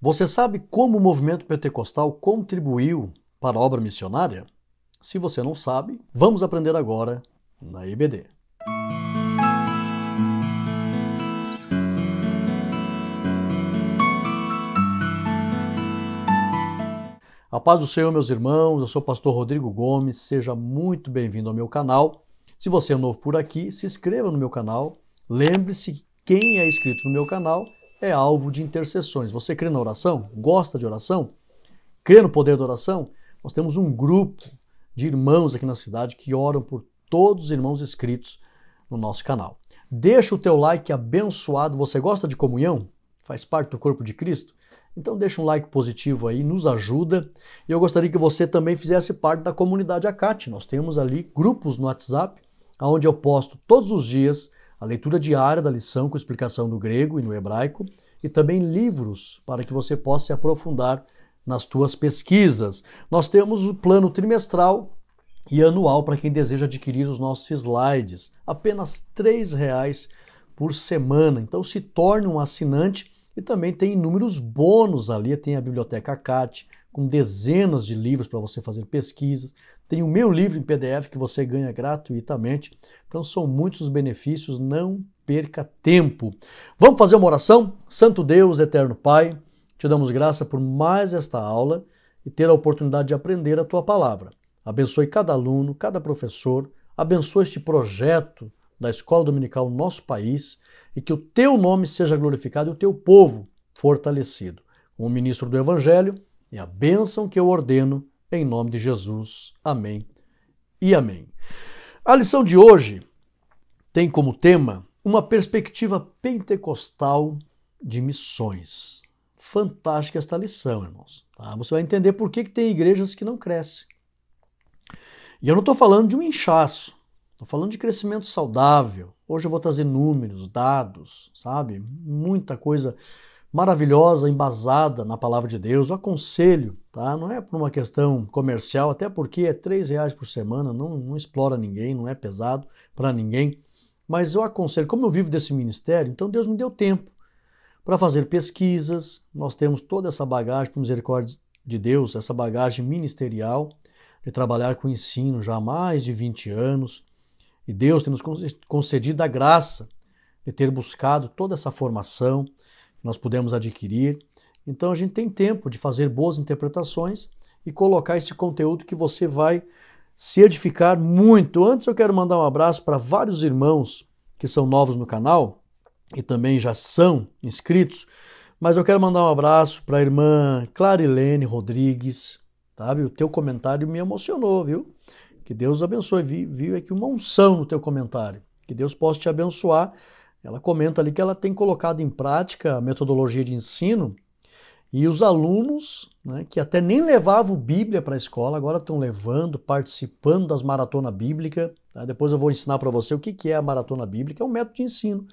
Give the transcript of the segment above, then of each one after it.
Você sabe como o movimento pentecostal contribuiu para a obra missionária? Se você não sabe, vamos aprender agora na IBD. A paz do Senhor, meus irmãos, eu sou o pastor Rodrigo Gomes, seja muito bem-vindo ao meu canal. Se você é novo por aqui, se inscreva no meu canal. Lembre-se que quem é inscrito no meu canal é alvo de intercessões. Você crê na oração? Gosta de oração? Crê no poder da oração? Nós temos um grupo de irmãos aqui na cidade que oram por todos os irmãos inscritos no nosso canal. Deixa o teu like abençoado. Você gosta de comunhão? Faz parte do corpo de Cristo? Então deixa um like positivo aí, nos ajuda. E eu gostaria que você também fizesse parte da comunidade ACAT. Nós temos ali grupos no WhatsApp, onde eu posto todos os dias a leitura diária da lição com explicação do grego e no hebraico, e também livros para que você possa se aprofundar nas tuas pesquisas. Nós temos o plano trimestral e anual para quem deseja adquirir os nossos slides. Apenas R$ 3,00 por semana. Então se torne um assinante. E também tem inúmeros bônus ali, tem a Biblioteca ACAT, com dezenas de livros para você fazer pesquisas. Tem o meu livro em PDF que você ganha gratuitamente. Então são muitos os benefícios, não perca tempo. Vamos fazer uma oração? Santo Deus, eterno Pai, te damos graça por mais esta aula e ter a oportunidade de aprender a tua palavra. Abençoe cada aluno, cada professor, abençoe este projeto da Escola Dominical no nosso país, e que o teu nome seja glorificado e o teu povo fortalecido. Como ministro do Evangelho, é a bênção que eu ordeno em nome de Jesus. Amém e amém. A lição de hoje tem como tema uma perspectiva pentecostal de missões. Fantástica esta lição, irmãos. Você vai entender por que tem igrejas que não crescem. E eu não estou falando de um inchaço. Estou falando de crescimento saudável. Hoje eu vou trazer números, dados, sabe? Muita coisa maravilhosa, embasada na palavra de Deus. Eu aconselho, tá? Não é por uma questão comercial, até porque é R$ 3,00 por semana, não explora ninguém, não é pesado para ninguém. Mas eu aconselho, como eu vivo desse ministério, então Deus me deu tempo para fazer pesquisas. Nós temos toda essa bagagem, por misericórdia de Deus, essa bagagem ministerial, de trabalhar com ensino já há mais de 20 anos. E Deus tem nos concedido a graça de ter buscado toda essa formação que nós pudemos adquirir. Então a gente tem tempo de fazer boas interpretações e colocar esse conteúdo que você vai se edificar muito. Antes eu quero mandar um abraço para vários irmãos que são novos no canal e também já são inscritos, mas eu quero mandar um abraço para a irmã Clarilene Rodrigues, sabe? O teu comentário me emocionou, viu? Que Deus abençoe. Viu aqui uma unção no teu comentário. Que Deus possa te abençoar. Ela comenta ali que ela tem colocado em prática a metodologia de ensino e os alunos, né, que até nem levavam Bíblia para a escola, agora estão levando, participando das maratonas bíblicas. Tá? Depois eu vou ensinar para você o que é a maratona bíblica. É um método de ensino.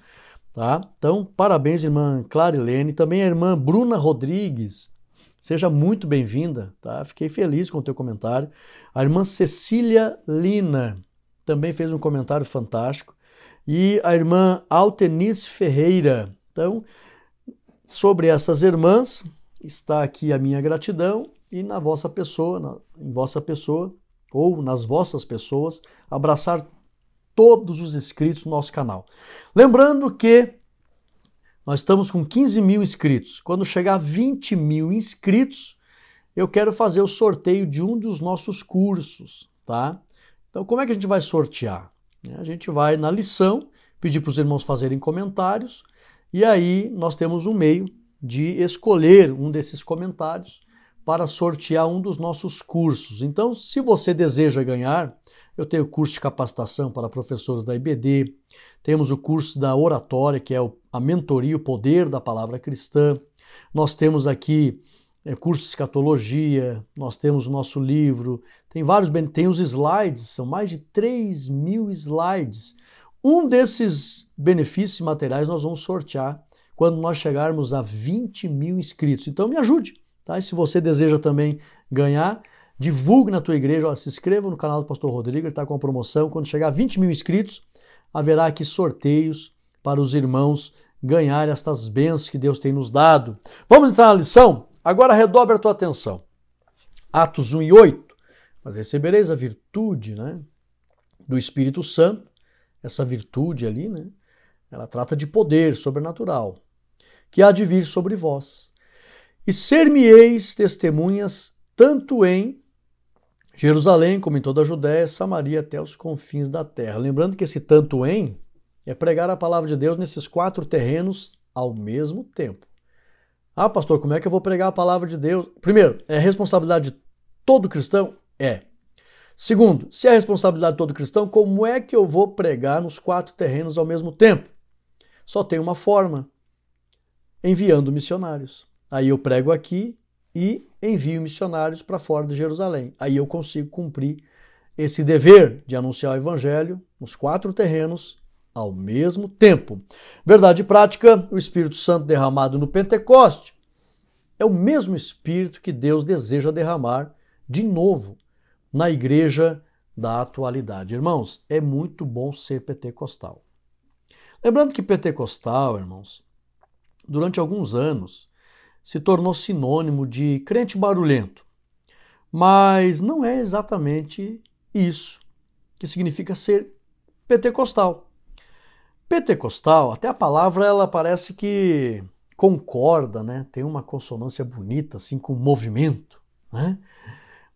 Tá? Então, parabéns, irmã Clarilene. Também a irmã Bruna Rodrigues. Seja muito bem-vinda, tá? Fiquei feliz com o teu comentário. A irmã Cecília Lina também fez um comentário fantástico. E a irmã Altenice Ferreira. Então, sobre essas irmãs, está aqui a minha gratidão e na vossa pessoa, em vossa pessoa, ou nas vossas pessoas, abraçar todos os inscritos no nosso canal. Lembrando que nós estamos com 15 mil inscritos. Quando chegar a 20 mil inscritos, eu quero fazer o sorteio de um dos nossos cursos, tá? Então, como é que a gente vai sortear? A gente vai na lição, pedir para os irmãos fazerem comentários, e aí nós temos um meio de escolher um desses comentários para sortear um dos nossos cursos. Então, se você deseja ganhar, eu tenho o curso de capacitação para professores da IBD, temos o curso da oratória, que é a mentoria, o poder da palavra cristã. Nós temos aqui curso de escatologia, nós temos o nosso livro, tem os slides, são mais de 3.000 slides. Um desses benefícios materiais nós vamos sortear quando nós chegarmos a 20 mil inscritos. Então me ajude, tá? E se você deseja também ganhar, divulgue na tua igreja, se inscreva no canal do Pastor Rodrigo, ele está com a promoção. Quando chegar a 20 mil inscritos, haverá aqui sorteios para os irmãos ganhar estas bênçãos que Deus tem nos dado. Vamos entrar na lição? Agora redobre a tua atenção. Atos 1 e 8. Mas recebereis a virtude, né, do Espírito Santo. Essa virtude ali, né, ela trata de poder sobrenatural, que há de vir sobre vós. E ser-me-eis testemunhas tanto em Jerusalém, como em toda a Judéia, Samaria, até os confins da terra. Lembrando que esse tanto em é pregar a palavra de Deus nesses 4 terrenos ao mesmo tempo. Ah, pastor, como é que eu vou pregar a palavra de Deus? Primeiro, é responsabilidade de todo cristão? É. Segundo, se é responsabilidade de todo cristão, como é que eu vou pregar nos 4 terrenos ao mesmo tempo? Só tem uma forma: enviando missionários. Aí eu prego aqui e envio missionários para fora de Jerusalém. Aí eu consigo cumprir esse dever de anunciar o evangelho nos 4 terrenos ao mesmo tempo. Verdade prática, o Espírito Santo derramado no Pentecoste é o mesmo Espírito que Deus deseja derramar de novo na igreja da atualidade. Irmãos, é muito bom ser pentecostal. Lembrando que pentecostal, irmãos, durante alguns anos se tornou sinônimo de crente barulhento. Mas não é exatamente isso que significa ser pentecostal. Pentecostal, até a palavra, ela parece que concorda, né? Tem uma consonância bonita, assim, com movimento, né?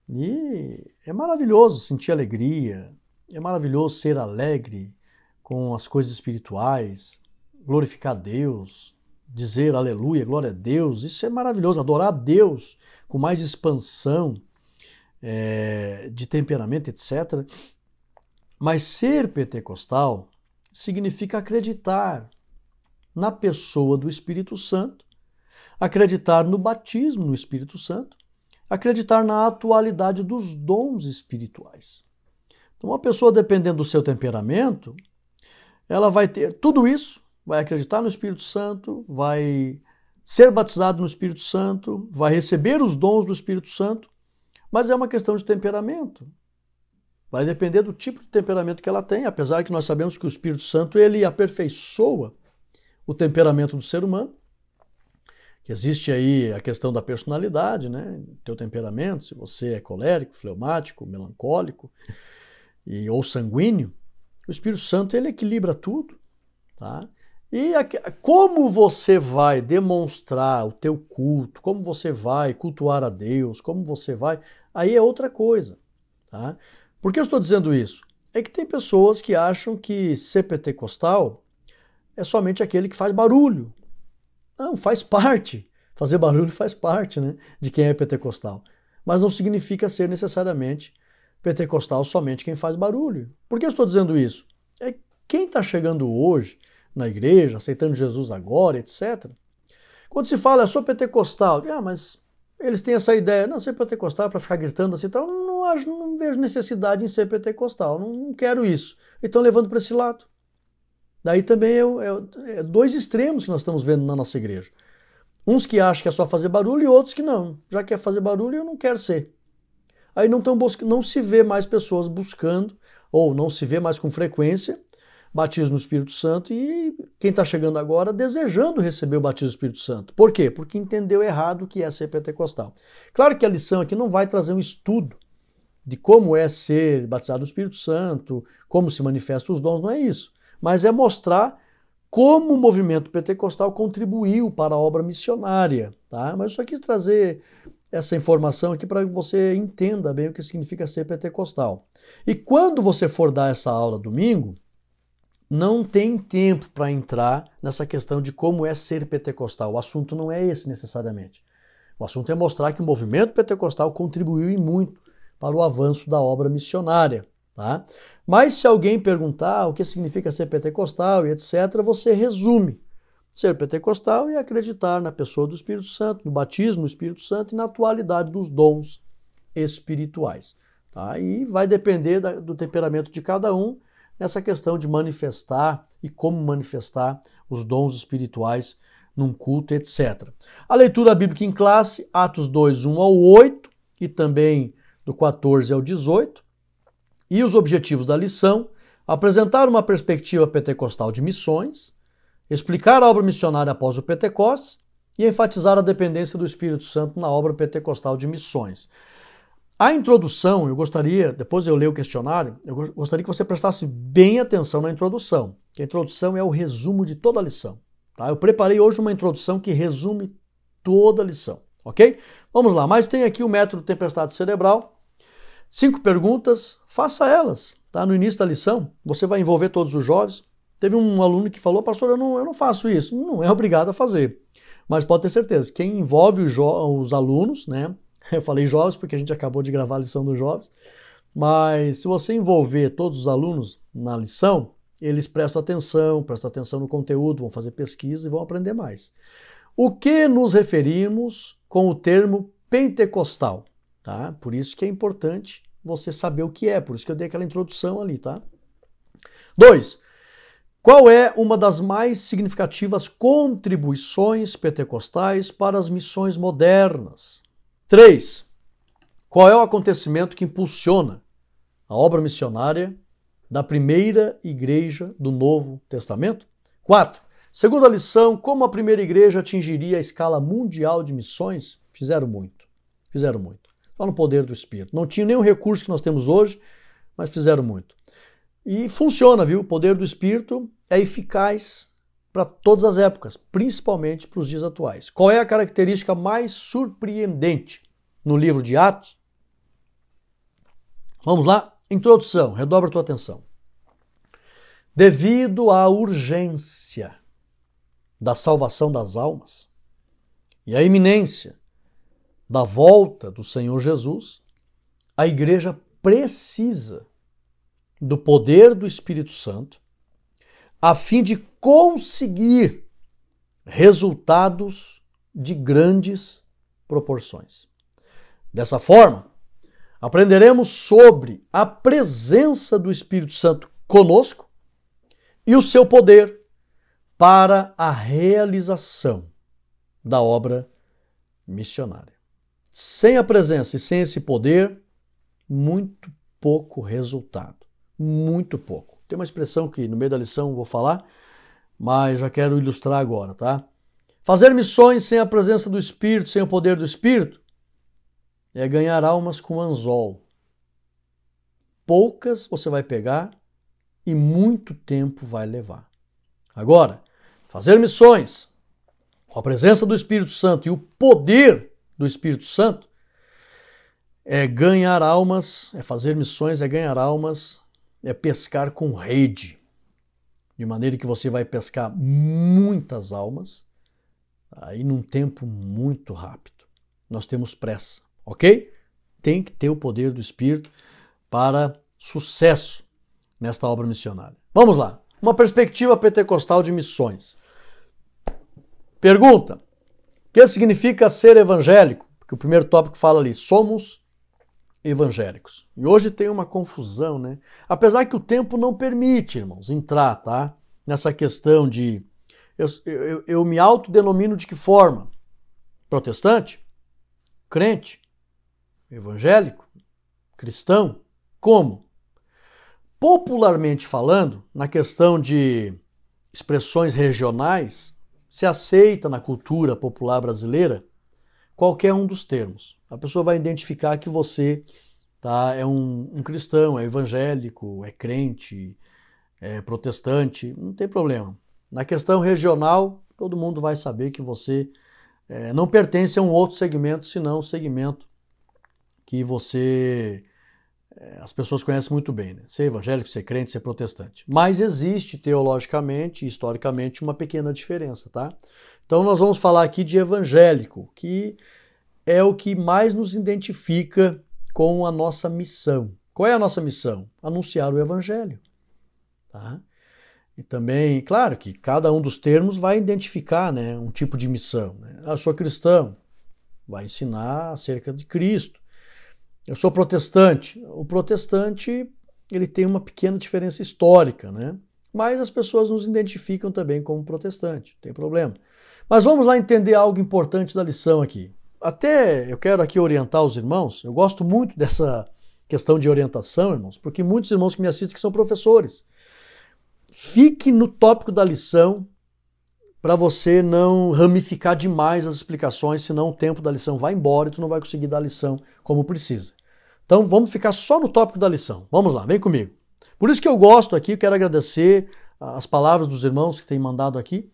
E é maravilhoso sentir alegria, é maravilhoso ser alegre com as coisas espirituais, glorificar Deus, dizer aleluia, glória a Deus. Isso é maravilhoso, adorar a Deus com mais expansão de temperamento, etc. Mas ser pentecostal significa acreditar na pessoa do Espírito Santo, acreditar no batismo no Espírito Santo, acreditar na atualidade dos dons espirituais. Então, uma pessoa, dependendo do seu temperamento, ela vai ter tudo isso, vai acreditar no Espírito Santo, vai ser batizado no Espírito Santo, vai receber os dons do Espírito Santo, mas é uma questão de temperamento. Vai depender do tipo de temperamento que ela tem, apesar que nós sabemos que o Espírito Santo ele aperfeiçoa o temperamento do ser humano, que existe aí a questão da personalidade, né? Teu temperamento, se você é colérico, fleumático, melancólico ou sanguíneo, o Espírito Santo ele equilibra tudo, tá? E como você vai demonstrar o teu culto, como você vai cultuar a Deus, como você vai, aí é outra coisa, tá? Por que eu estou dizendo isso? É que tem pessoas que acham que ser pentecostal é somente aquele que faz barulho. Não, faz parte. Fazer barulho faz parte, né, de quem é pentecostal. Mas não significa ser necessariamente pentecostal somente quem faz barulho. Por que eu estou dizendo isso? É quem está chegando hoje na igreja, aceitando Jesus agora, etc. Quando se fala, eu sou pentecostal, mas eles têm essa ideia, não, ser pentecostal é para ficar gritando assim, então não vejo necessidade em ser pentecostal, não quero isso. Então levando para esse lado. Daí também é 2 extremos que nós estamos vendo na nossa igreja. Uns que acham que é só fazer barulho e outros que não. Já que é fazer barulho, eu não quero ser. Aí não se vê mais pessoas buscando, ou não se vê mais com frequência, batismo no Espírito Santo e quem está chegando agora desejando receber o batismo do Espírito Santo. Por quê? Porque entendeu errado o que é ser pentecostal. Claro que a lição aqui não vai trazer um estudo de como é ser batizado no Espírito Santo, como se manifestam os dons, não é isso. Mas é mostrar como o movimento pentecostal contribuiu para a obra missionária, tá? Mas eu só quis trazer essa informação aqui para que você entenda bem o que significa ser pentecostal. E quando você for dar essa aula domingo, não tem tempo para entrar nessa questão de como é ser pentecostal. O assunto não é esse necessariamente. O assunto é mostrar que o movimento pentecostal contribuiu e muito para o avanço da obra missionária, tá? Mas se alguém perguntar o que significa ser pentecostal e etc., você resume. Ser pentecostal é acreditar na pessoa do Espírito Santo, no batismo do Espírito Santo e na atualidade dos dons espirituais. Tá? E vai depender do temperamento de cada um nessa questão de manifestar e como manifestar os dons espirituais num culto, etc. A leitura bíblica em classe, Atos 2, 1 ao 8 e também do 14 ao 18. E os objetivos da lição: apresentar uma perspectiva pentecostal de missões, explicar a obra missionária após o Pentecostes e enfatizar a dependência do Espírito Santo na obra pentecostal de missões. A introdução, eu gostaria, depois eu ler o questionário, eu gostaria que você prestasse bem atenção na introdução. A introdução é o resumo de toda a lição. Tá? Eu preparei hoje uma introdução que resume toda a lição, ok? Vamos lá, mas tem aqui o método tempestade cerebral. 5 perguntas, faça elas. Tá? No início da lição, você vai envolver todos os jovens. Teve um aluno que falou, pastor, eu não faço isso. Não é obrigado a fazer. Mas pode ter certeza, quem envolve os alunos, né? Eu falei jovens porque a gente acabou de gravar a lição dos jovens, mas se você envolver todos os alunos na lição, eles prestam atenção no conteúdo, vão fazer pesquisa e vão aprender mais. O que nos referimos com o termo pentecostal? Tá? Por isso que é importante você saber o que é, por isso que eu dei aquela introdução ali, tá? 2. Qual é uma das mais significativas contribuições pentecostais para as missões modernas? 3. Qual é o acontecimento que impulsiona a obra missionária da primeira igreja do Novo Testamento? 4. Segunda lição, como a primeira igreja atingiria a escala mundial de missões? Fizeram muito. Só no poder do Espírito. Não tinha nenhum recurso que nós temos hoje, mas fizeram muito. E funciona, viu? O poder do Espírito é eficaz para todas as épocas, principalmente para os dias atuais. Qual é a característica mais surpreendente no livro de Atos? Vamos lá? Introdução, redobra a tua atenção. Devido à urgência da salvação das almas e à iminência da volta do Senhor Jesus, a igreja precisa do poder do Espírito Santo a fim de conseguir resultados de grandes proporções. Dessa forma, aprenderemos sobre a presença do Espírito Santo conosco e o seu poder para a realização da obra missionária. Sem a presença e sem esse poder, muito pouco resultado. Muito pouco. Tem uma expressão que no meio da lição eu vou falar, mas já quero ilustrar agora, tá? Fazer missões sem a presença do Espírito, sem o poder do Espírito, é ganhar almas com anzol. Poucas você vai pegar e muito tempo vai levar. Agora, fazer missões com a presença do Espírito Santo e o poder do Espírito Santo é ganhar almas, é fazer missões, é ganhar almas, é pescar com rede, de maneira que você vai pescar muitas almas aí num tempo muito rápido. Nós temos pressa, ok? Tem que ter o poder do Espírito para sucesso nesta obra missionária. Vamos lá, uma perspectiva pentecostal de missões. Pergunta, o que significa ser evangélico? Porque o primeiro tópico fala ali, somos evangélicos. E hoje tem uma confusão, né? Apesar que o tempo não permite, irmãos, entrar, tá? Nessa questão de... Eu me autodenomino de que forma? Protestante? Crente? Evangélico? Cristão? Como? Popularmente falando, na questão de expressões regionais, se aceita na cultura popular brasileira qualquer um dos termos. A pessoa vai identificar que você é um cristão, é evangélico, é crente, é protestante, não tem problema. Na questão regional, todo mundo vai saber que você não pertence a um outro segmento, senão o segmento que as pessoas conhecem muito bem, né? Ser evangélico, ser crente, ser protestante. Mas existe teologicamente e historicamente uma pequena diferença, tá? Então nós vamos falar aqui de evangélico, que é o que mais nos identifica com a nossa missão. Qual é a nossa missão? Anunciar o evangelho, tá? E também, claro que cada um dos termos vai identificar, né, um tipo de missão, né? Eu sou cristão, vai ensinar acerca de Cristo. Eu sou protestante. O protestante, ele tem uma pequena diferença histórica, né? Mas as pessoas nos identificam também como protestante, não tem problema. Mas vamos lá entender algo importante da lição aqui. Até eu quero aqui orientar os irmãos, eu gosto muito dessa questão de orientação, irmãos, porque muitos irmãos que me assistem que são professores. Fique no tópico da lição para você não ramificar demais as explicações, senão o tempo da lição vai embora e tu não vai conseguir dar a lição como precisa. Então vamos ficar só no tópico da lição. Vamos lá, vem comigo. Por isso que eu gosto aqui, quero agradecer as palavras dos irmãos que têm mandado aqui,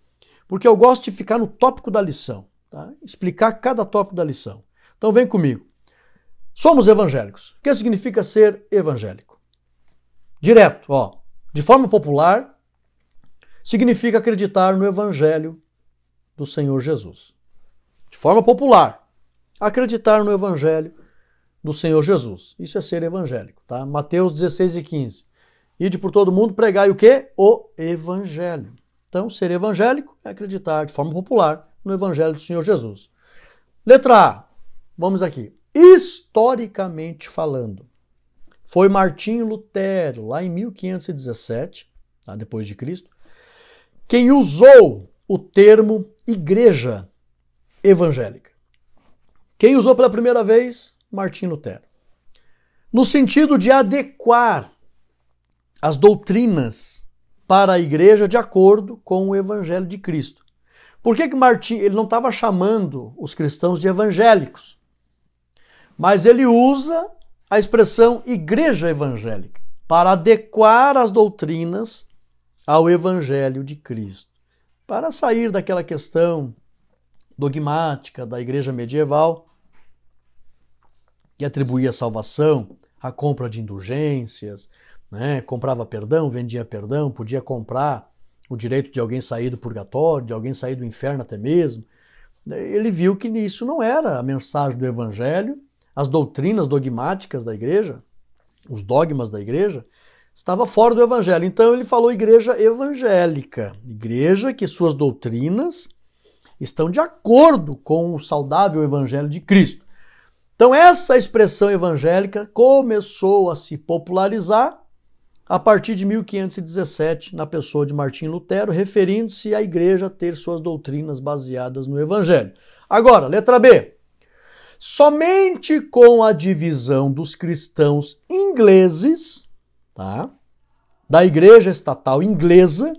porque eu gosto de ficar no tópico da lição, tá? Explicar cada tópico da lição. Então vem comigo. Somos evangélicos. O que significa ser evangélico? Direto, ó. De forma popular, significa acreditar no Evangelho do Senhor Jesus. De forma popular, acreditar no Evangelho do Senhor Jesus. Isso é ser evangélico, tá? Mateus 16:15. Ide por todo mundo, pregai o quê? O Evangelho. Então, ser evangélico é acreditar de forma popular no Evangelho do Senhor Jesus. Letra A. Vamos aqui. Historicamente falando, foi Martinho Lutero, lá em 1517, tá, depois de Cristo, quem usou o termo igreja evangélica. Quem usou pela primeira vez? Martinho Lutero. No sentido de adequar as doutrinas para a igreja de acordo com o Evangelho de Cristo. Por que Martinho ele não estava chamando os cristãos de evangélicos? Mas ele usa a expressão igreja evangélica para adequar as doutrinas ao Evangelho de Cristo. Para sair daquela questão dogmática da igreja medieval, que atribuía salvação à compra de indulgências, né? Comprava perdão, vendia perdão, podia comprar o direito de alguém sair do purgatório, de alguém sair do inferno até mesmo. Ele viu que isso não era a mensagem do Evangelho, as doutrinas dogmáticas da igreja, os dogmas da igreja, estava fora do Evangelho. Então ele falou igreja evangélica, igreja que suas doutrinas estão de acordo com o saudável Evangelho de Cristo. Então essa expressão evangélica começou a se popularizar a partir de 1517, na pessoa de Martinho Lutero, referindo-se à igreja ter suas doutrinas baseadas no Evangelho. Agora, letra B. Somente com a divisão dos cristãos ingleses, tá, da igreja estatal inglesa,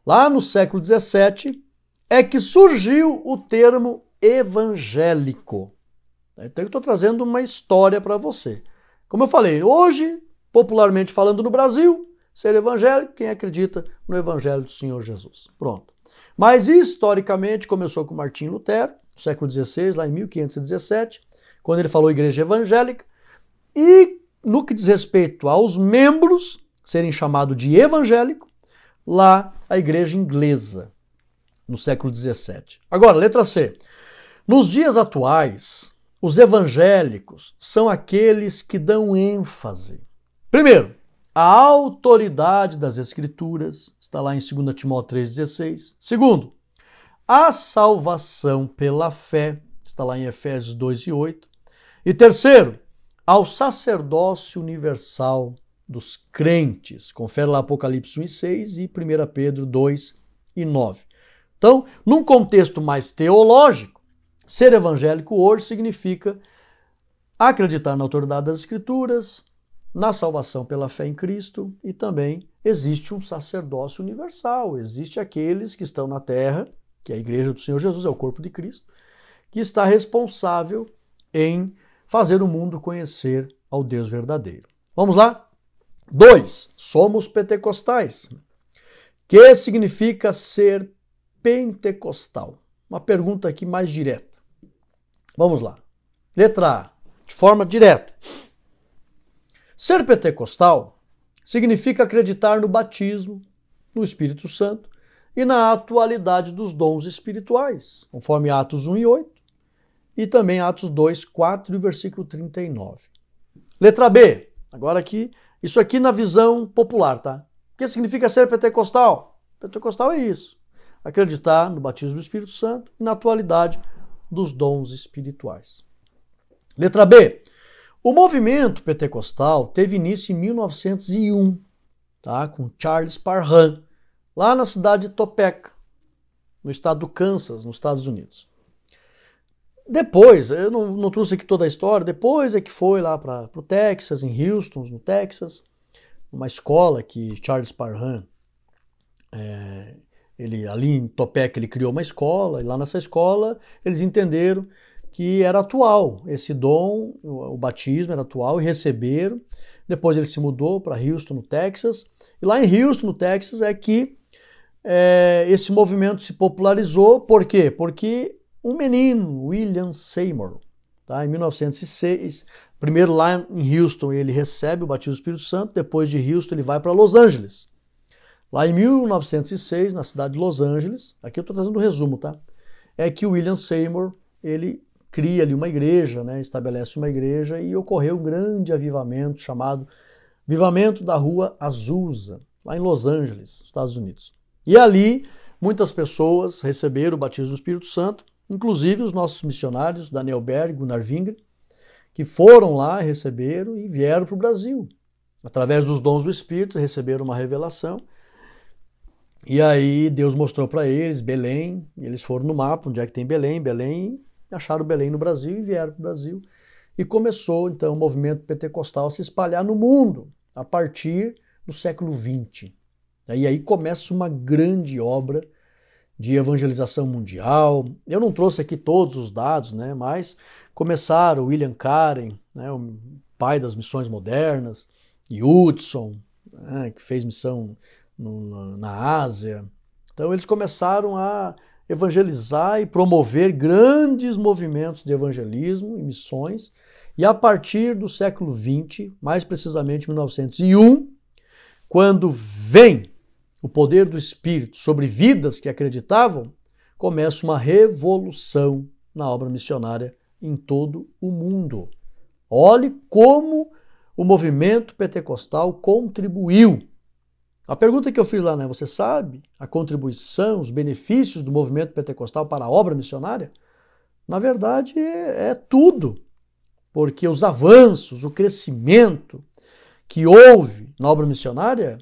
lá no século XVII, é que surgiu o termo evangélico. Então eu estou trazendo uma história para você. Como eu falei, hoje, popularmente falando no Brasil, ser evangélico, quem acredita no Evangelho do Senhor Jesus. Pronto. Mas historicamente começou com Martinho Lutero, no século XVI, lá em 1517, quando ele falou igreja evangélica, e no que diz respeito aos membros serem chamados de evangélico, lá a igreja inglesa, no século XVII. Agora, letra C. Nos dias atuais, os evangélicos são aqueles que dão ênfase. Primeiro, a autoridade das Escrituras, está lá em 2 Timóteo 3,16. Segundo, a salvação pela fé, está lá em Efésios 2:8. E terceiro, ao sacerdócio universal dos crentes. Confere lá Apocalipse 1:6 e 1 Pedro 2:9. Então, num contexto mais teológico, ser evangélico hoje significa acreditar na autoridade das Escrituras, na salvação pela fé em Cristo, e também existe um sacerdócio universal. Existe aqueles que estão na terra, que é a igreja do Senhor Jesus, é o corpo de Cristo, que está responsável em fazer o mundo conhecer ao Deus verdadeiro. Vamos lá? 2. Somos pentecostais. Que significa ser pentecostal? Uma pergunta aqui mais direta. Vamos lá. Letra A. De forma direta. Ser pentecostal significa acreditar no batismo, no Espírito Santo e na atualidade dos dons espirituais, conforme Atos 1:8 e também Atos 2:4 e versículo 39. Letra B. Agora aqui, isso aqui na visão popular, tá? O que significa ser pentecostal? Pentecostal é isso. Acreditar no batismo do Espírito Santo e na atualidade dos dons espirituais. Letra B. O movimento pentecostal teve início em 1901, tá? Com Charles Parham, lá na cidade de Topeka, no estado do Kansas, nos Estados Unidos. Depois, eu não trouxe aqui toda a história, depois é que foi lá para o Texas, em Houston, no Texas, uma escola que Charles Parham ali em Topeka ele criou uma escola, e lá nessa escola eles entenderam que era atual, esse dom, o batismo era atual, e receberam. Depois ele se mudou para Houston, no Texas, e lá em Houston, no Texas, é que esse movimento se popularizou. Por quê? Porque um menino, William Seymour, tá, em 1906, primeiro lá em Houston ele recebe o batismo do Espírito Santo, depois de Houston ele vai para Los Angeles. Lá em 1906, na cidade de Los Angeles, aqui eu estou trazendo um resumo, tá? É que o William Seymour, ele cria ali uma igreja, né? Estabelece uma igreja e ocorreu um grande avivamento chamado Avivamento da Rua Azusa, lá em Los Angeles, Estados Unidos. E ali muitas pessoas receberam o batismo do Espírito Santo, inclusive os nossos missionários, Daniel Berg, Gunnar Wingren, que foram lá, receberam e vieram para o Brasil. Através dos dons do Espírito, receberam uma revelação. E aí Deus mostrou para eles Belém, e eles foram no mapa, onde é que tem Belém, acharam Belém no Brasil e vieram para o Brasil. E começou, então, o movimento pentecostal a se espalhar no mundo, a partir do século XX. E aí começa uma grande obra de evangelização mundial. Eu não trouxe aqui todos os dados, né, mas começaram William Carey, né, o pai das missões modernas, e Hudson, né, que fez missão na Ásia. Então eles começaram a evangelizar e promover grandes movimentos de evangelismo e missões. E a partir do século XX, mais precisamente 1901, quando vem o poder do Espírito sobre vidas que acreditavam, começa uma revolução na obra missionária em todo o mundo. Olhe como o movimento pentecostal contribuiu. A pergunta que eu fiz lá, né? Você sabe a contribuição, os benefícios do movimento pentecostal para a obra missionária? Na verdade, é tudo. Porque os avanços, o crescimento que houve na obra missionária,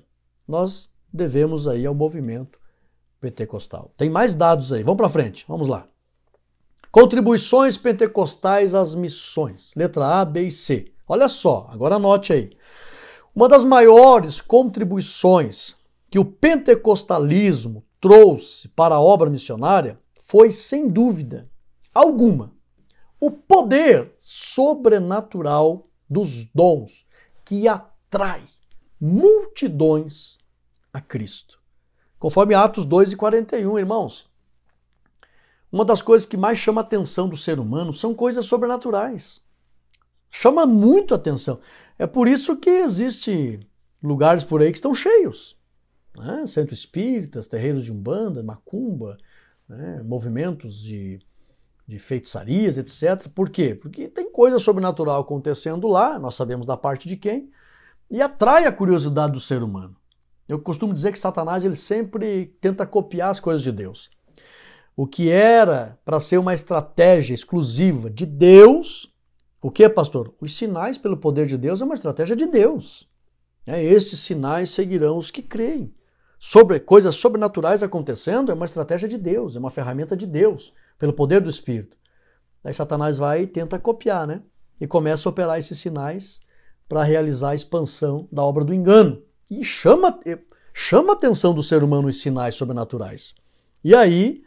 nós devemos aí ao movimento pentecostal. Tem mais dados aí. Vamos para frente. Vamos lá. Contribuições pentecostais às missões. Letra A, B e C. Olha só, agora anote aí. Uma das maiores contribuições que o pentecostalismo trouxe para a obra missionária foi, sem dúvida alguma, o poder sobrenatural dos dons que atrai multidões a Cristo. Conforme Atos 2:41, irmãos, uma das coisas que mais chama a atenção do ser humano são coisas sobrenaturais. Chama muito a atenção. É por isso que existem lugares por aí que estão cheios. Né? Centro espíritas, terreiros de umbanda, macumba, né? Movimentos de feitiçarias, etc. Por quê? Porque tem coisa sobrenatural acontecendo lá, nós sabemos da parte de quem, e atrai a curiosidade do ser humano. Eu costumo dizer que Satanás ele sempre tenta copiar as coisas de Deus. O que era para ser uma estratégia exclusiva de Deus, o que, pastor? Os sinais pelo poder de Deus é uma estratégia de Deus. Estes sinais seguirão os que creem. Coisas sobrenaturais acontecendo é uma estratégia de Deus, é uma ferramenta de Deus, pelo poder do Espírito. Aí Satanás vai e tenta copiar, né? E começa a operar esses sinais para realizar a expansão da obra do engano. E chama a atenção do ser humano os sinais sobrenaturais. E aí,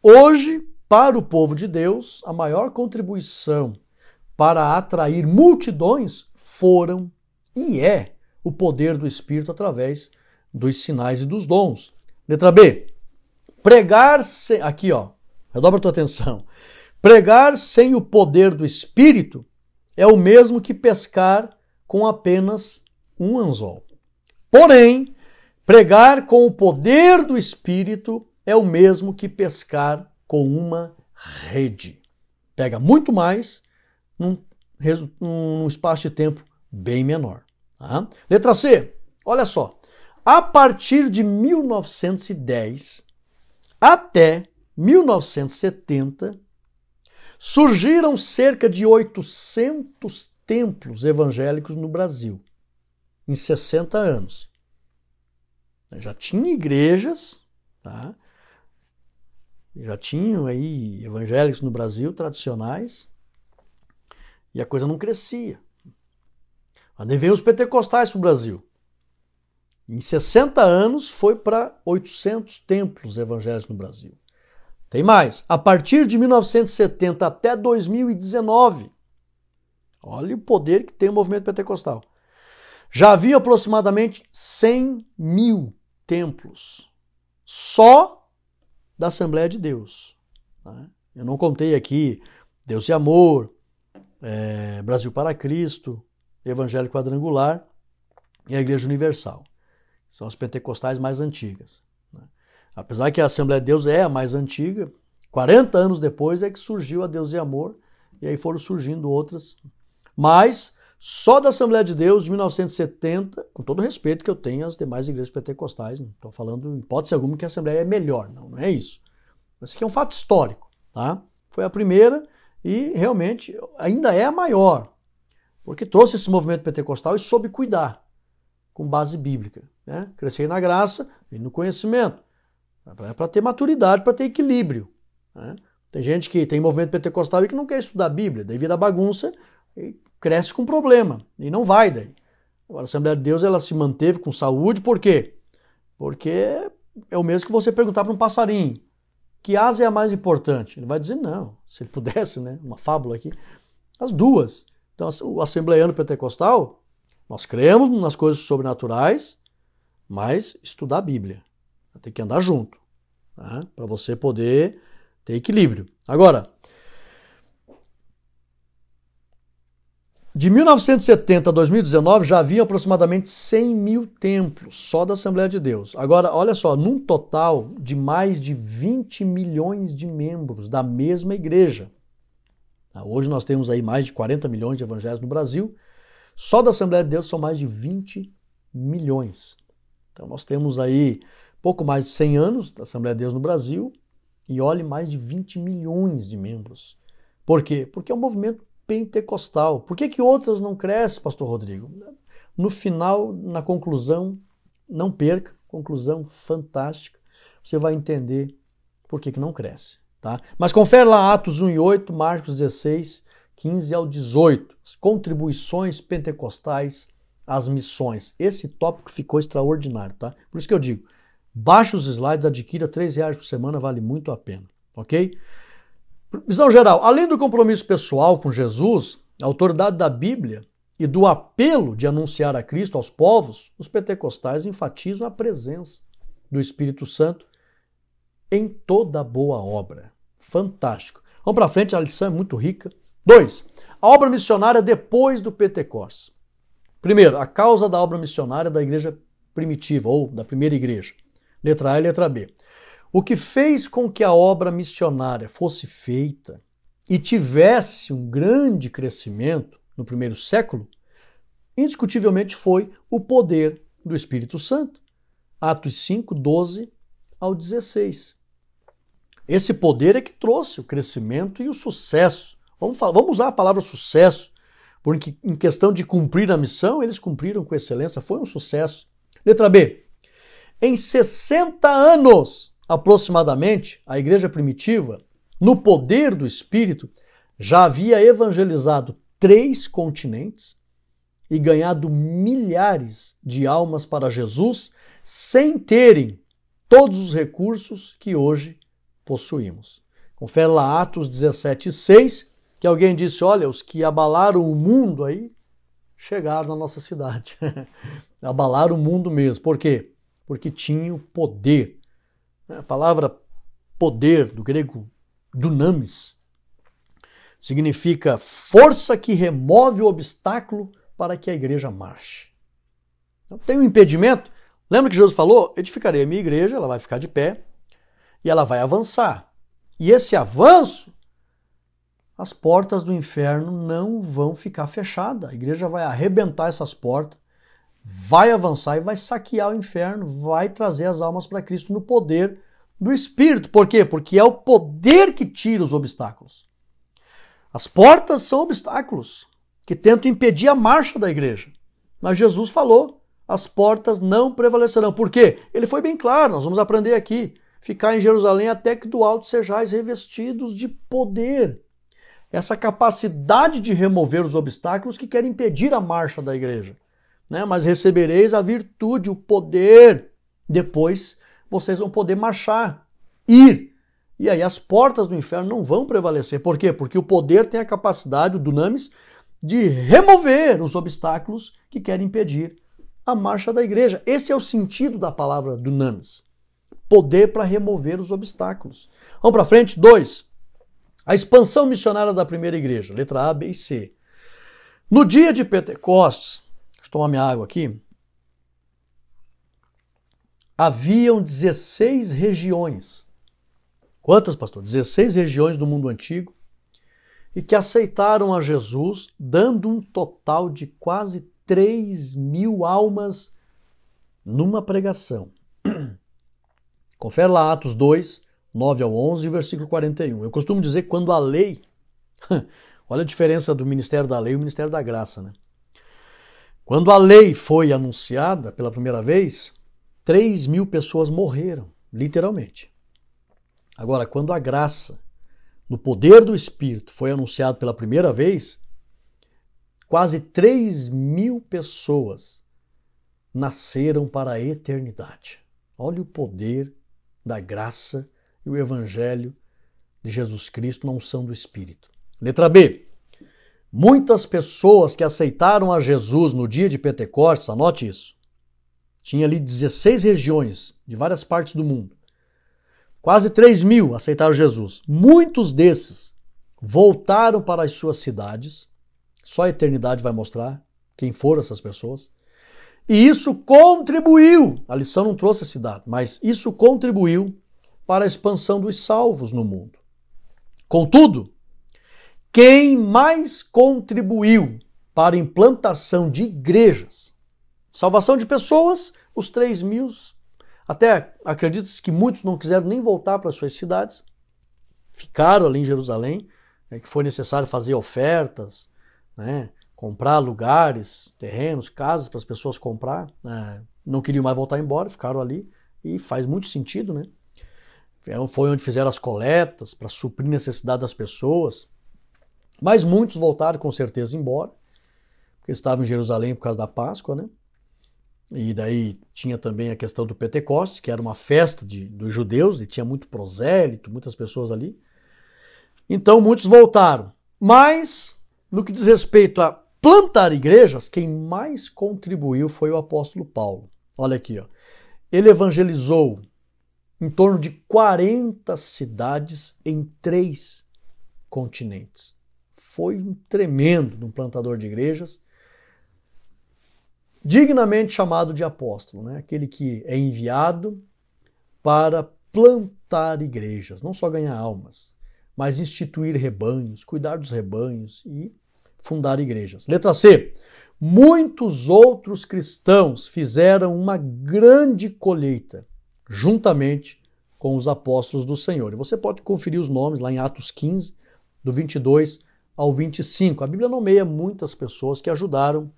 hoje, para o povo de Deus, a maior contribuição para atrair multidões foram e é o poder do Espírito através dos sinais e dos dons. Letra B. Pregar sem... Aqui, ó. Redobra a tua atenção. Pregar sem o poder do Espírito é o mesmo que pescar com apenas um anzol. Porém, pregar com o poder do Espírito é o mesmo que pescar com uma rede. Pega muito mais num espaço de tempo bem menor. Tá? Letra C. Olha só. A partir de 1910 até 1970, surgiram cerca de 800 templos evangélicos no Brasil, em 60 anos. Já tinha igrejas, tá? Já tinham aí evangélicos no Brasil, tradicionais, e a coisa não crescia. Aí vem os pentecostais para o Brasil. Em 60 anos foi para 800 templos evangélicos no Brasil. Tem mais. A partir de 1970 até 2019, olha o poder que tem o movimento pentecostal. Já havia aproximadamente 100 mil templos só da Assembleia de Deus. Eu não contei aqui Deus e Amor, Brasil para Cristo, Evangelho Quadrangular e a Igreja Universal. São as pentecostais mais antigas. Apesar que a Assembleia de Deus é a mais antiga, 40 anos depois é que surgiu a Deus e Amor, e aí foram surgindo outras. Mas só da Assembleia de Deus, de 1970, com todo o respeito que eu tenho às demais igrejas pentecostais, não estou falando em hipótese alguma que a Assembleia é melhor, não é isso. Isso aqui é um fato histórico. Tá? Foi a primeira e realmente ainda é a maior, porque trouxe esse movimento pentecostal e soube cuidar, com base bíblica. Né? Crescer na graça e no conhecimento. Para ter maturidade, para ter equilíbrio. Né? Tem gente que tem movimento pentecostal e que não quer estudar a Bíblia, daí vira bagunça e cresce com problema, e não vai daí. Agora, a Assembleia de Deus ela se manteve com saúde, por quê? Porque é o mesmo que você perguntar para um passarinho, que asa é a mais importante? Ele vai dizer não, se ele pudesse, né? Uma fábula aqui. As duas. Então, o assembleiano pentecostal, nós cremos nas coisas sobrenaturais, mas estudar a Bíblia. Tem que andar junto, tá? Para você poder ter equilíbrio. Agora, de 1970 a 2019 já havia aproximadamente 100 mil templos só da Assembleia de Deus. Agora, olha só, num total de mais de 20 milhões de membros da mesma igreja. Hoje nós temos aí mais de 40 milhões de evangélicos no Brasil. Só da Assembleia de Deus são mais de 20 milhões. Então nós temos aí pouco mais de 100 anos da Assembleia de Deus no Brasil e olhe mais de 20 milhões de membros. Por quê? Porque é um movimento pentecostal. Por que outras não crescem, pastor Rodrigo? No final, na conclusão, não perca, conclusão fantástica, você vai entender por que não cresce. Tá? Mas confere lá Atos 1 e 8, Marcos 16, 15 ao 18, as contribuições pentecostais às missões. Esse tópico ficou extraordinário, tá? Por isso que eu digo, baixe os slides, adquira R$3 por semana, vale muito a pena, ok? Visão geral, além do compromisso pessoal com Jesus, a autoridade da Bíblia e do apelo de anunciar a Cristo aos povos, os pentecostais enfatizam a presença do Espírito Santo em toda boa obra. Fantástico. Vamos para frente, a lição é muito rica. 2. A obra missionária depois do Pentecostes. Primeiro, a causa da obra missionária da igreja primitiva, ou da primeira igreja. Letra A e letra B. O que fez com que a obra missionária fosse feita e tivesse um grande crescimento no primeiro século, indiscutivelmente foi o poder do Espírito Santo. Atos 5, 12 ao 16. Esse poder é que trouxe o crescimento e o sucesso. Vamos usar a palavra sucesso, porque em questão de cumprir a missão, eles cumpriram com excelência, foi um sucesso. Letra B. Em 60 anos, aproximadamente, a igreja primitiva, no poder do Espírito, já havia evangelizado 3 continentes e ganhado milhares de almas para Jesus, sem terem todos os recursos que hoje possuímos. Confere lá Atos 17:6, que alguém disse, olha, os que abalaram o mundo aí, chegaram na nossa cidade. Abalaram o mundo mesmo. Por quê? Porque tinham poder. A palavra poder, do grego dunamis, significa força que remove o obstáculo para que a igreja marche. Então, tem um impedimento. Lembra que Jesus falou? Edificarei a minha igreja, ela vai ficar de pé e ela vai avançar. E esse avanço, as portas do inferno não vão ficar fechadas. A igreja vai arrebentar essas portas, vai avançar e vai saquear o inferno, vai trazer as almas para Cristo no poder do Espírito. Por quê? Porque é o poder que tira os obstáculos. As portas são obstáculos que tentam impedir a marcha da igreja. Mas Jesus falou, as portas não prevalecerão. Por quê? Ele foi bem claro, nós vamos aprender aqui. Ficar em Jerusalém até que do alto sejais revestidos de poder. Essa capacidade de remover os obstáculos que querem impedir a marcha da igreja. né? Mas recebereis a virtude, o poder. Depois vocês vão poder marchar, ir. E aí as portas do inferno não vão prevalecer. Por quê? Porque o poder tem a capacidade, o dunamis, de remover os obstáculos que querem impedir a marcha da igreja. Esse é o sentido da palavra dunamis. Poder para remover os obstáculos. Vamos para frente. 2. A expansão missionária da primeira igreja. Letra A, B e C. No dia de Pentecostes, deixa eu tomar minha água aqui, haviam 16 regiões. Quantas, pastor? 16 regiões do mundo antigo e que aceitaram a Jesus, dando um total de quase 3.000 almas numa pregação. Confere lá Atos 2, 9 ao 11, versículo 41. Eu costumo dizer que quando a lei... Olha a diferença do ministério da lei e o ministério da graça, né? Quando a lei foi anunciada pela primeira vez, 3.000 pessoas morreram, literalmente. Agora, quando a graça, no poder do Espírito, foi anunciado pela primeira vez, quase 3.000 pessoas nasceram para a eternidade. Olha o poder da graça e o evangelho de Jesus Cristo na unção do Espírito. Letra B. Muitas pessoas que aceitaram a Jesus no dia de Pentecostes, anote isso, tinha ali 16 regiões de várias partes do mundo. Quase 3.000 aceitaram Jesus. Muitos desses voltaram para as suas cidades. Só a eternidade vai mostrar quem foram essas pessoas. E isso contribuiu, a lição não trouxe esse dado, mas isso contribuiu para a expansão dos salvos no mundo. Contudo, quem mais contribuiu para a implantação de igrejas, salvação de pessoas, os 3.000, até acredita-se que muitos não quiseram nem voltar para as suas cidades, ficaram ali em Jerusalém, que foi necessário fazer ofertas, né, comprar lugares, terrenos, casas para as pessoas comprar, não queriam mais voltar embora, ficaram ali e faz muito sentido, né? Foi onde fizeram as coletas para suprir a necessidade das pessoas, mas muitos voltaram com certeza embora, porque estavam em Jerusalém por causa da Páscoa, né? E daí tinha também a questão do Pentecostes, que era uma festa dos judeus, e tinha muito prosélito, muitas pessoas ali. Então muitos voltaram. Mas, no que diz respeito a plantar igrejas, quem mais contribuiu foi o apóstolo Paulo. Olha aqui, ó. Ele evangelizou em torno de 40 cidades em 3 continentes. Foi um tremendo plantador de igrejas, dignamente chamado de apóstolo, né? Aquele que é enviado para plantar igrejas, não só ganhar almas, mas instituir rebanhos, cuidar dos rebanhos e fundar igrejas. Letra C. Muitos outros cristãos fizeram uma grande colheita, juntamente com os apóstolos do Senhor. E você pode conferir os nomes lá em Atos 15, do 22 ao 25. A Bíblia nomeia muitas pessoas que ajudaram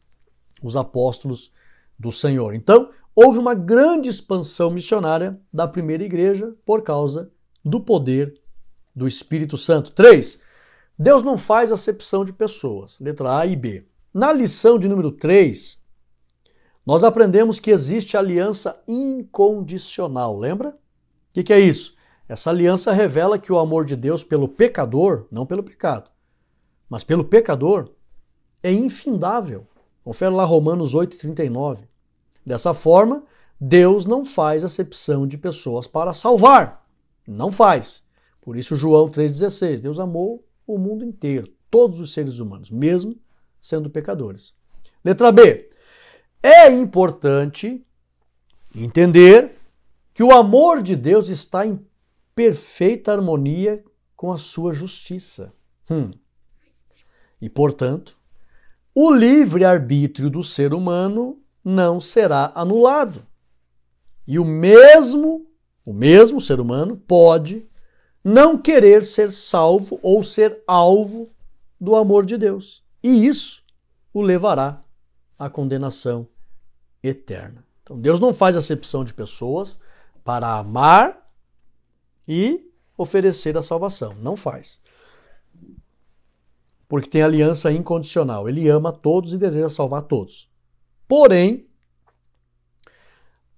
os apóstolos do Senhor. Então, houve uma grande expansão missionária da primeira igreja por causa do poder do Espírito Santo. 3. Deus não faz acepção de pessoas. Letra A e B. Na lição de número 3, nós aprendemos que existe aliança incondicional. Lembra? O que é isso? Essa aliança revela que o amor de Deus pelo pecador, não pelo pecado, mas pelo pecador, é infindável. Confere lá Romanos 8,39. Dessa forma, Deus não faz acepção de pessoas para salvar. Não faz. Por isso João 3,16. Deus amou o mundo inteiro, todos os seres humanos, mesmo sendo pecadores. Letra B. É importante entender que o amor de Deus está em perfeita harmonia com a sua justiça. E, portanto, o livre-arbítrio do ser humano não será anulado. E o mesmo ser humano pode não querer ser salvo ou ser alvo do amor de Deus. E isso o levará à condenação eterna. Então Deus não faz acepção de pessoas para amar e oferecer a salvação. Não faz. Porque tem aliança incondicional. Ele ama todos e deseja salvar todos. Porém,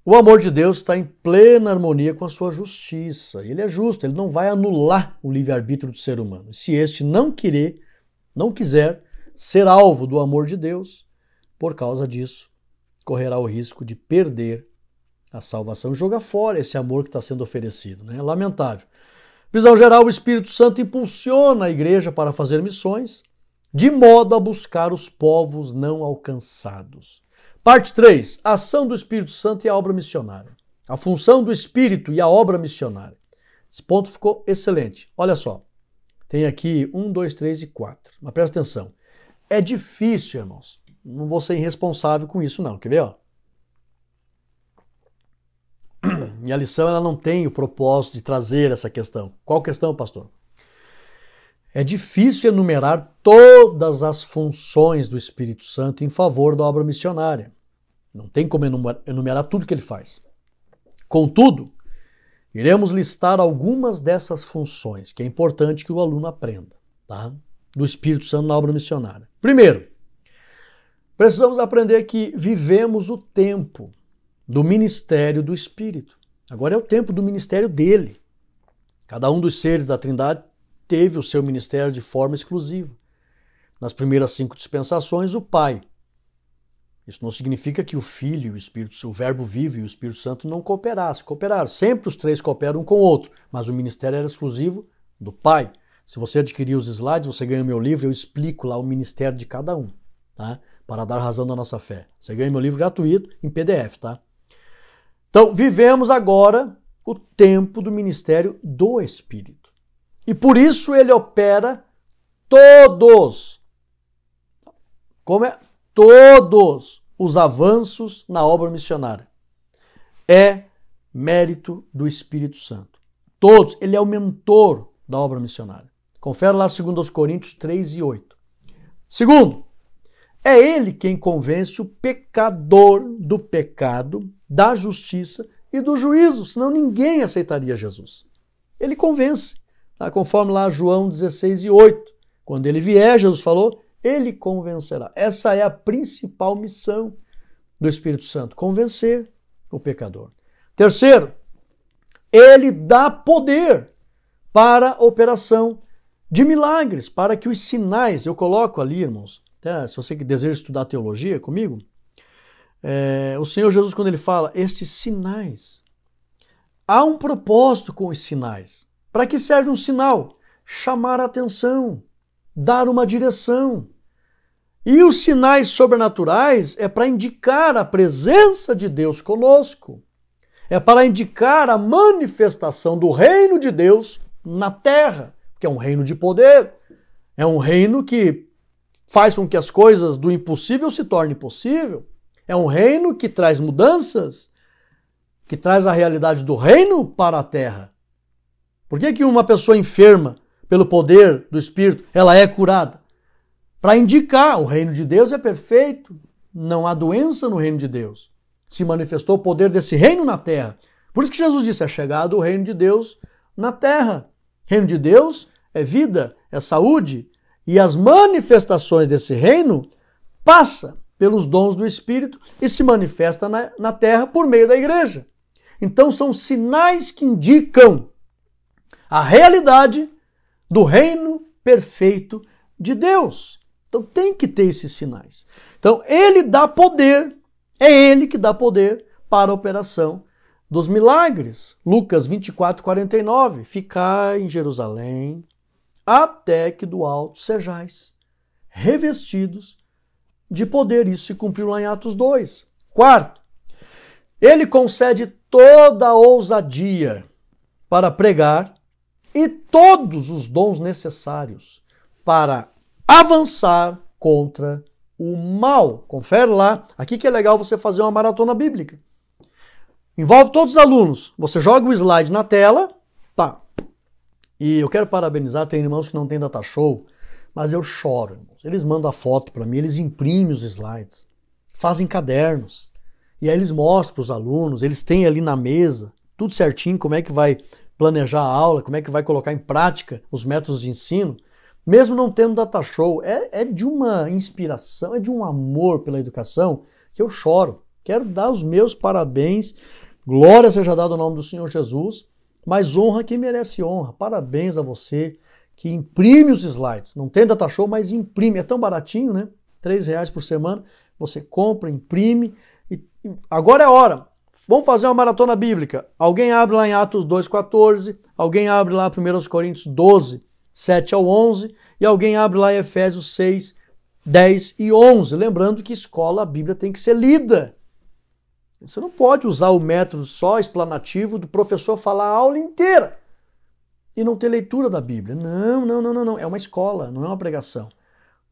o amor de Deus está em plena harmonia com a sua justiça. Ele é justo, ele não vai anular o livre-arbítrio do ser humano. Se este não quiser ser alvo do amor de Deus, por causa disso, correrá o risco de perder a salvação e jogar fora esse amor que está sendo oferecido. É lamentável. Visão geral, o Espírito Santo impulsiona a igreja para fazer missões, de modo a buscar os povos não alcançados. Parte 3. A ação do Espírito Santo e a obra missionária. A função do Espírito e a obra missionária. Esse ponto ficou excelente. Olha só. Tem aqui 1, 2, 3 e 4. Mas presta atenção. É difícil, irmãos. Não vou ser irresponsável com isso, não. Quer ver? Ó? E a lição ela não tem o propósito de trazer essa questão. Qual questão, pastor? É difícil enumerar todas as funções do Espírito Santo em favor da obra missionária. Não tem como enumerar tudo que ele faz. Contudo, iremos listar algumas dessas funções, que é importante que o aluno aprenda, tá? Do Espírito Santo na obra missionária. Primeiro, precisamos aprender que vivemos o tempo do ministério do Espírito. Agora é o tempo do ministério dele. Cada um dos seres da Trindade teve o seu ministério de forma exclusiva. Nas primeiras 5 dispensações, o Pai. Isso não significa que o Filho e o Espírito, o Verbo vivo e o Espírito Santo não cooperassem. Cooperaram. Sempre os 3 cooperam um com o outro, mas o ministério era exclusivo do Pai. Se você adquirir os slides, você ganha meu livro, eu explico lá o ministério de cada um, tá? Para dar razão da nossa fé. Você ganha meu livro gratuito em PDF, tá? Então, vivemos agora o tempo do ministério do Espírito. E por isso ele opera todos. Como é? Todos os avanços na obra missionária. É mérito do Espírito Santo. Todos. Ele é o mentor da obra missionária. Confere lá 2 Coríntios 3 e 8. Segundo, é ele quem convence o pecador do pecado, da justiça e do juízo, senão ninguém aceitaria Jesus. Ele convence, tá? Conforme lá João 16 e 8. Quando ele vier, Jesus falou, ele convencerá. Essa é a principal missão do Espírito Santo, convencer o pecador. Terceiro, ele dá poder para a operação de milagres, para que os sinais, eu coloco ali, irmãos, se você deseja estudar teologia comigo, o Senhor Jesus, quando ele fala estes sinais, há um propósito com os sinais. Para que serve um sinal? Chamar a atenção, dar uma direção. E os sinais sobrenaturais é para indicar a presença de Deus conosco. É para indicar a manifestação do reino de Deus na terra, que é um reino de poder, é um reino que faz com que as coisas do impossível se tornem possível. É um reino que traz mudanças, que traz a realidade do reino para a terra. Por que uma pessoa enferma, pelo poder do Espírito, ela é curada? Para indicar, o reino de Deus é perfeito, não há doença no reino de Deus. Se manifestou o poder desse reino na terra. Por isso que Jesus disse, é chegado o reino de Deus na terra. Reino de Deus é vida, é saúde, e as manifestações desse reino passam pelos dons do Espírito e se manifesta na terra por meio da igreja. Então são sinais que indicam a realidade do reino perfeito de Deus. Então tem que ter esses sinais. Então ele dá poder, é ele que dá poder para a operação dos milagres. Lucas 24, 49. Ficai em Jerusalém até que do alto sejais revestidos de poder. Isso se cumpriu lá em Atos 2. Quarto, ele concede toda a ousadia para pregar e todos os dons necessários para avançar contra o mal. Confere lá. Aqui que é legal você fazer uma maratona bíblica. Envolve todos os alunos. Você joga o slide na tela, tá. E eu quero parabenizar, tem irmãos que não tem data show, mas eu choro, irmãos. Eles mandam a foto para mim, eles imprimem os slides, fazem cadernos, e aí eles mostram para os alunos, eles têm ali na mesa, tudo certinho, como é que vai planejar a aula, como é que vai colocar em prática os métodos de ensino, mesmo não tendo data show. É de uma inspiração, é de um amor pela educação, que eu choro. Quero dar os meus parabéns, glória seja dada ao nome do Senhor Jesus, mas honra quem merece honra. Parabéns a você que imprime os slides. Não tem data show, mas imprime. É tão baratinho, né? R$3 por semana. Você compra, imprime. E agora é a hora. Vamos fazer uma maratona bíblica. Alguém abre lá em Atos 2,14. Alguém abre lá 1 Coríntios 12, 7 ao 11. E alguém abre lá Efésios 6, 10 e 11. Lembrando que escola, a Bíblia tem que ser lida. Você não pode usar o método só explanativo do professor falar a aula inteira e não ter leitura da Bíblia. Não. É uma escola, não é uma pregação.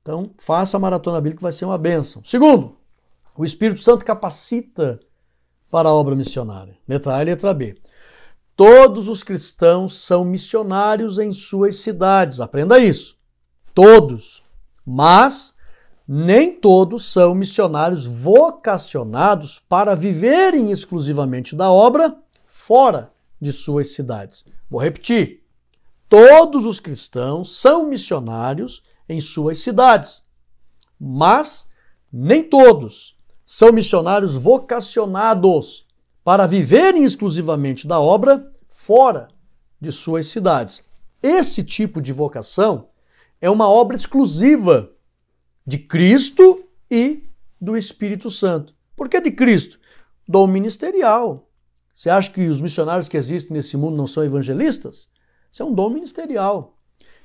Então, faça a maratona bíblica que vai ser uma bênção. Segundo, o Espírito Santo capacita para a obra missionária. Letra A e letra B. Todos os cristãos são missionários em suas cidades. Aprenda isso. Todos. Mas nem todos são missionários vocacionados para viverem exclusivamente da obra fora de suas cidades. Vou repetir. Todos os cristãos são missionários em suas cidades, mas nem todos são missionários vocacionados para viverem exclusivamente da obra fora de suas cidades. Esse tipo de vocação é uma obra exclusiva de Cristo e do Espírito Santo. Por que de Cristo? Dom ministerial. Você acha que os missionários que existem nesse mundo não são evangelistas? Isso é um dom ministerial.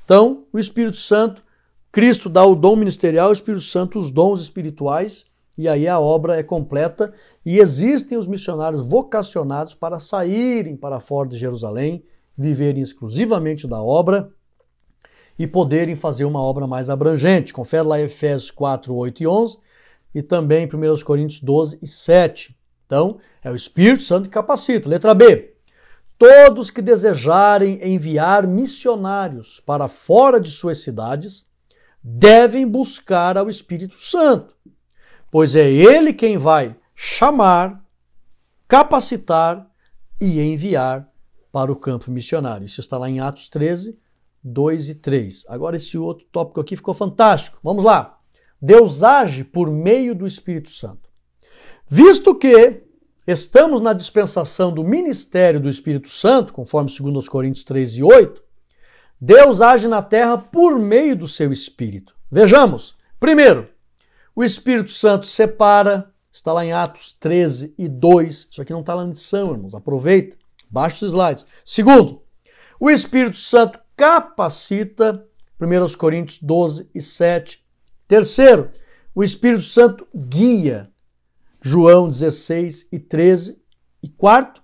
Então, o Espírito Santo, Cristo dá o dom ministerial, o Espírito Santo os dons espirituais, e aí a obra é completa. E existem os missionários vocacionados para saírem para fora de Jerusalém, viverem exclusivamente da obra e poderem fazer uma obra mais abrangente. Confere lá Efésios 4, 8 e 11 e também 1 Coríntios 12 e 7. Então, é o Espírito Santo que capacita. Letra B. Todos que desejarem enviar missionários para fora de suas cidades devem buscar ao Espírito Santo, pois é ele quem vai chamar, capacitar e enviar para o campo missionário. Isso está lá em Atos 13, 2 e 3. Agora esse outro tópico aqui ficou fantástico. Vamos lá. Deus age por meio do Espírito Santo. Visto que estamos na dispensação do ministério do Espírito Santo, conforme 2 Coríntios 3 e 8, Deus age na terra por meio do seu Espírito. Vejamos. Primeiro, o Espírito Santo separa, está lá em Atos 13 e 2. Isso aqui não está lá na lição, irmãos. Aproveita, baixa os slides. Segundo, o Espírito Santo capacita, 1 Coríntios 12 e 7. Terceiro, o Espírito Santo guia, João 16 e 13. E quarto,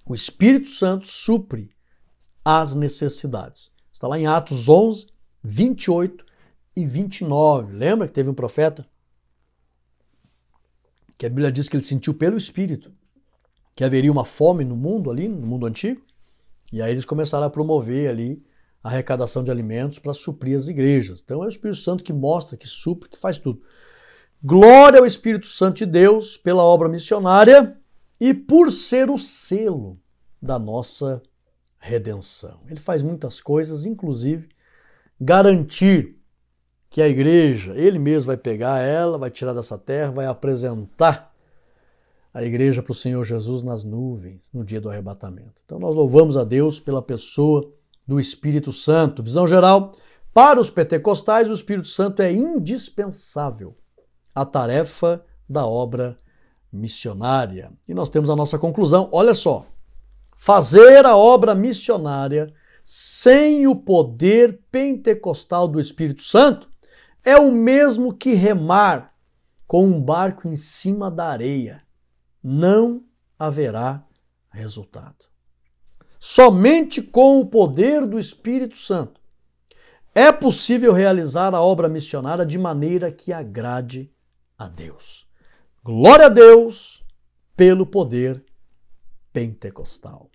o Espírito Santo supre as necessidades. Está lá em Atos 11, 28 e 29. Lembra que teve um profeta que a Bíblia diz que ele sentiu pelo Espírito que haveria uma fome no mundo ali, no mundo antigo, e aí eles começaram a promover ali a arrecadação de alimentos para suprir as igrejas. Então é o Espírito Santo que mostra, que supre, que faz tudo. Glória ao Espírito Santo de Deus pela obra missionária e por ser o selo da nossa redenção. Ele faz muitas coisas, inclusive garantir que a igreja, ele mesmo vai pegar ela, vai tirar dessa terra, vai apresentar a igreja para o Senhor Jesus nas nuvens, no dia do arrebatamento. Então nós louvamos a Deus pela pessoa do Espírito Santo. Visão geral, para os pentecostais, o Espírito Santo é indispensável à tarefa da obra missionária. E nós temos a nossa conclusão, olha só, fazer a obra missionária sem o poder pentecostal do Espírito Santo é o mesmo que remar com um barco em cima da areia. Não haverá resultado. Somente com o poder do Espírito Santo é possível realizar a obra missionária de maneira que agrade a Deus. Glória a Deus pelo poder pentecostal.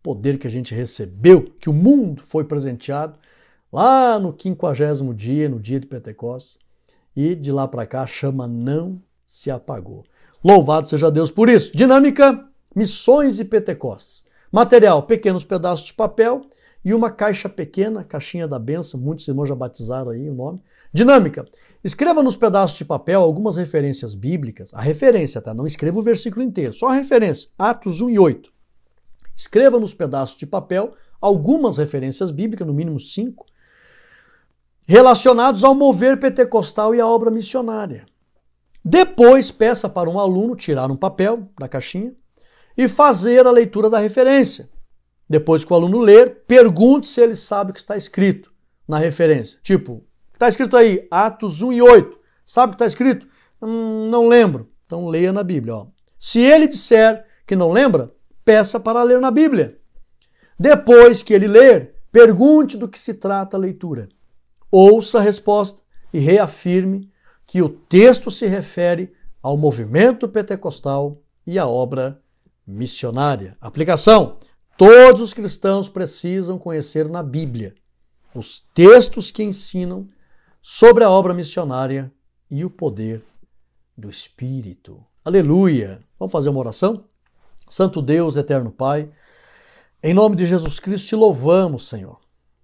Poder que a gente recebeu, que o mundo foi presenteado lá no 50º dia, no dia de Pentecostes, e de lá para cá a chama não se apagou. Louvado seja Deus por isso. Dinâmica, missões e Pentecostes. Material, pequenos pedaços de papel e uma caixa pequena, caixinha da bênção, muitos irmãos já batizaram aí o nome, Dinâmica. Escreva nos pedaços de papel algumas referências bíblicas. A referência, tá? Não escreva o versículo inteiro, só a referência. Atos 1 e 8. Escreva nos pedaços de papel algumas referências bíblicas, no mínimo 5, relacionados ao mover pentecostal e à obra missionária. Depois, peça para um aluno tirar um papel da caixinha e fazer a leitura da referência. Depois que o aluno ler, pergunte se ele sabe o que está escrito na referência. Tipo, está escrito aí, Atos 1 e 8. Sabe o que está escrito? Não lembro. Então leia na Bíblia. Ó. Se ele disser que não lembra, peça para ler na Bíblia. Depois que ele ler, pergunte do que se trata a leitura. Ouça a resposta e reafirme que o texto se refere ao movimento pentecostal e à obra missionária. Aplicação. Todos os cristãos precisam conhecer na Bíblia os textos que ensinam sobre a obra missionária e o poder do Espírito. Aleluia! Vamos fazer uma oração? Santo Deus, eterno Pai, em nome de Jesus Cristo te louvamos, Senhor,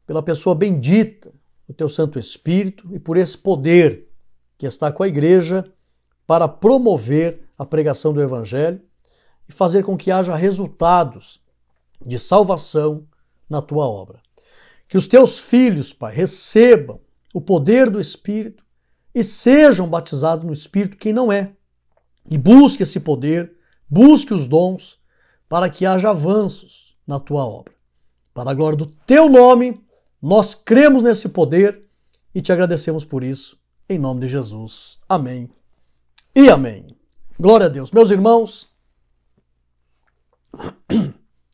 pela pessoa bendita do teu Santo Espírito e por esse poder que está com a igreja para promover a pregação do Evangelho e fazer com que haja resultados de salvação na tua obra. Que os teus filhos, Pai, recebam o poder do Espírito e sejam batizados no Espírito quem não é. E busque esse poder, busque os dons para que haja avanços na tua obra. Para a glória do teu nome, nós cremos nesse poder e te agradecemos por isso, em nome de Jesus. Amém e amém. Glória a Deus. Meus irmãos,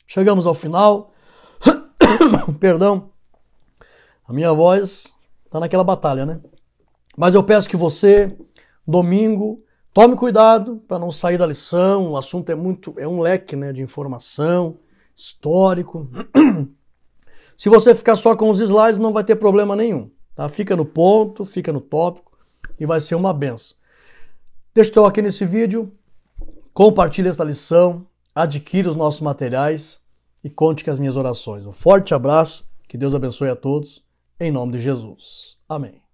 chegamos ao final. Perdão, a minha voz está naquela batalha, né? Mas eu peço que você, domingo, tome cuidado para não sair da lição. O assunto é um leque, né, de informação, histórico. Se você ficar só com os slides, não vai ter problema nenhum. Tá? Fica no ponto, fica no tópico e vai ser uma benção. Deixa o teu aqui nesse vídeo, compartilhe esta lição, adquira os nossos materiais e conte com as minhas orações. Um forte abraço, que Deus abençoe a todos, em nome de Jesus. Amém.